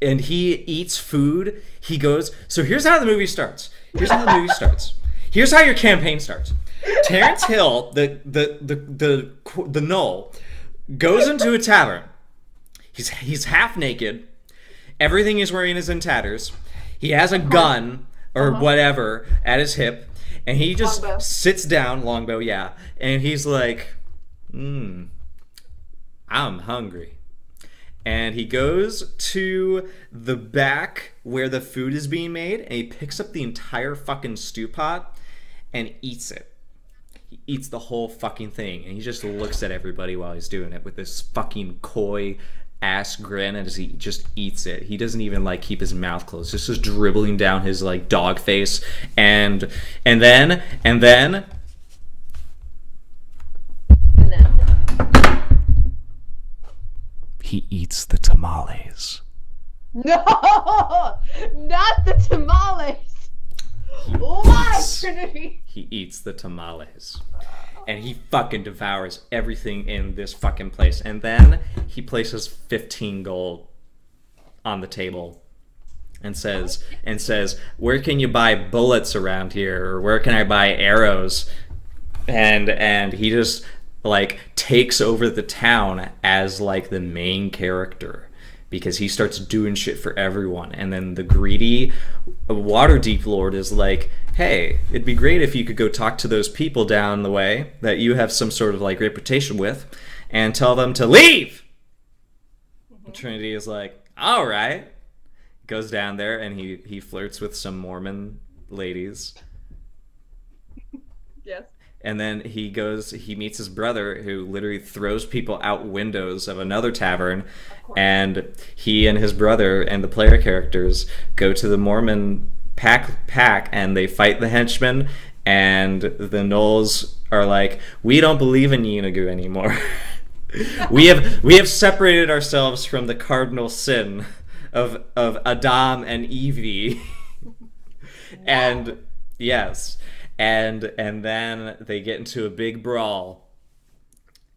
and he eats food. He goes... So here's how the movie starts. Here's how your campaign starts. Terrence Hill, the Gnoll, goes into a tavern. He's half naked. Everything he's wearing is in tatters. He has a gun or whatever at his hip. And he just sits down, longbow, yeah. And he's like, I'm hungry. And he goes to the back where the food is being made, and he picks up the entire fucking stew pot and eats it. He eats the whole fucking thing, and he just looks at everybody while he's doing it with this fucking coy ass grin as he just eats it. He doesn't even, like, keep his mouth closed. Just dribbling down his, like, dog face. And then he eats the tamales. No, not the tamales. Why, Trinity? He eats the tamales. And he fucking devours everything in this fucking place. And then he places 15 gold on the table and says, "Where can you buy bullets around here? Or where can I buy arrows?" And he just, like, takes over the town as, like, the main character, because he starts doing shit for everyone. And then the greedy Waterdeep Lord is like, "Hey, it'd be great if you could go talk to those people down the way that you have some sort of, like, reputation with and tell them to leave." And Trinity is like, "All right." Goes down there and he flirts with some Mormon ladies. Yes. And then he meets his brother, who literally throws people out windows of another tavern. And he and his brother and the player characters go to the Mormon pack and they fight the henchmen. And the Gnolls are like, "We don't believe in Yeenagu anymore. we have separated ourselves from the cardinal sin of Adam and Evie." And yes. And then they get into a big brawl,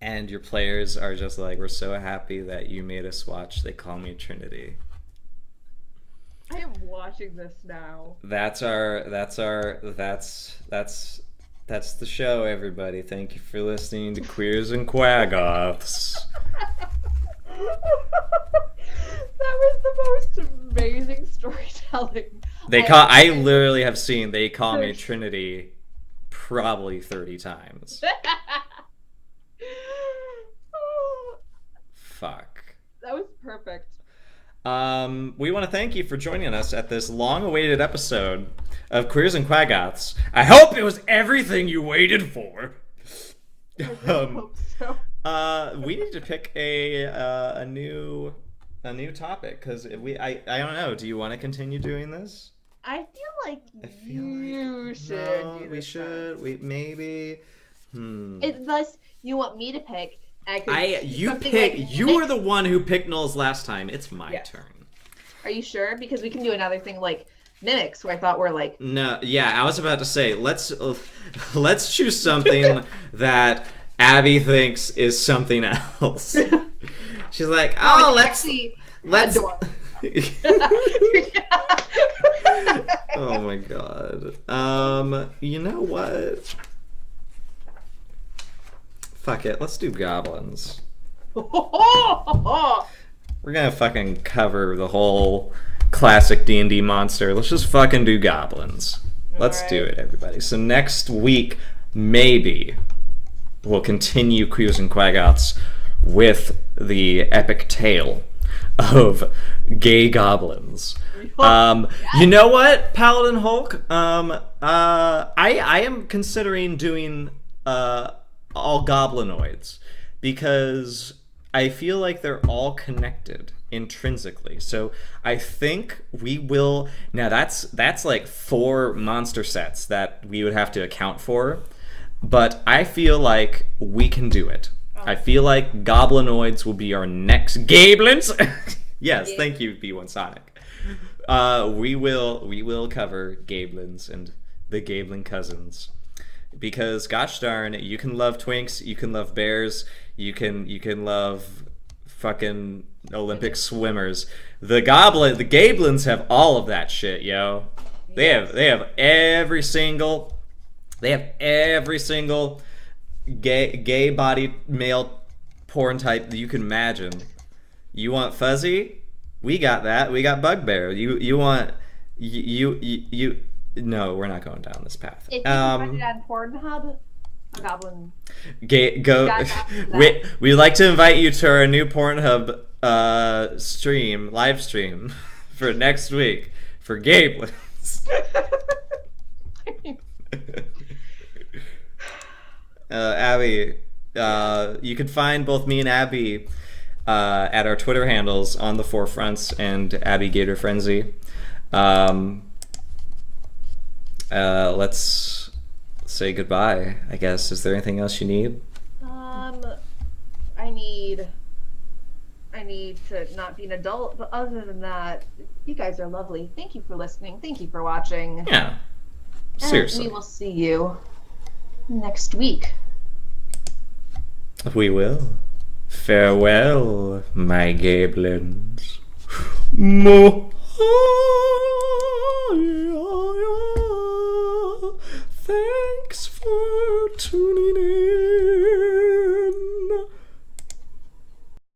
and your players are just like, "We're so happy that you made us watch They Call Me Trinity." I am watching this now. That's the show, everybody. Thank you for listening to Queers and Quaggoths. That was the most amazing storytelling. I literally have seen They Call Me Trinity probably 30 times. Fuck. That was perfect. We want to thank you for joining us at this long-awaited episode of Queers and Quaggoths. I hope it was everything you waited for. I hope so. We need to pick a new topic, because I don't know. Do you want to continue doing this? I feel like you should. No, we should. We maybe. Unless you want me to pick. You pick. Like, you were the one who picked Gnolls last time. It's my turn. Are you sure? Because we can do another thing like mimics, who I thought were like. No, yeah, I was about to say let's choose something that Abby thinks is something else. She's like, "Oh, let's." Oh my god. You know what? Fuck it. Let's do goblins. We're gonna fucking cover the whole classic D&D monster. Let's just fucking do goblins. Let's do it, everybody. So next week, maybe, we'll continue Queers and Quaggoths with the epic tale of gay goblins. You know what, Paladin Hulk? I am considering doing all goblinoids because I feel like they're all connected intrinsically. So I think we will. Now that's like 4 monster sets that we would have to account for, but I feel like we can do it. I feel like goblinoids will be our next gablins. Yes, thank you, B1 Sonic. We will cover gablins and the gablin cousins. Because gosh darn, you can love twinks, you can love bears, you can love fucking Olympic swimmers. The gablins have all of that shit, yo. They have every single gay body male porn type that you can imagine. You want fuzzy? We got that. We got bugbear. You want you no, we're not going down this path. If you can find it on Pornhub, a goblin. We'd like to invite you to our new Pornhub live stream for next week for gablins. Abby, you can find both me and Abby at our Twitter handles On the Forefronts and Abby Gator Frenzy. Let's say goodbye, I guess. Is there anything else you need? I need to not be an adult, but other than that, you guys are lovely. Thank you for listening. Thank you for watching. Yeah. Seriously. And we will see you next week. We will. Farewell, my gablins. Mo.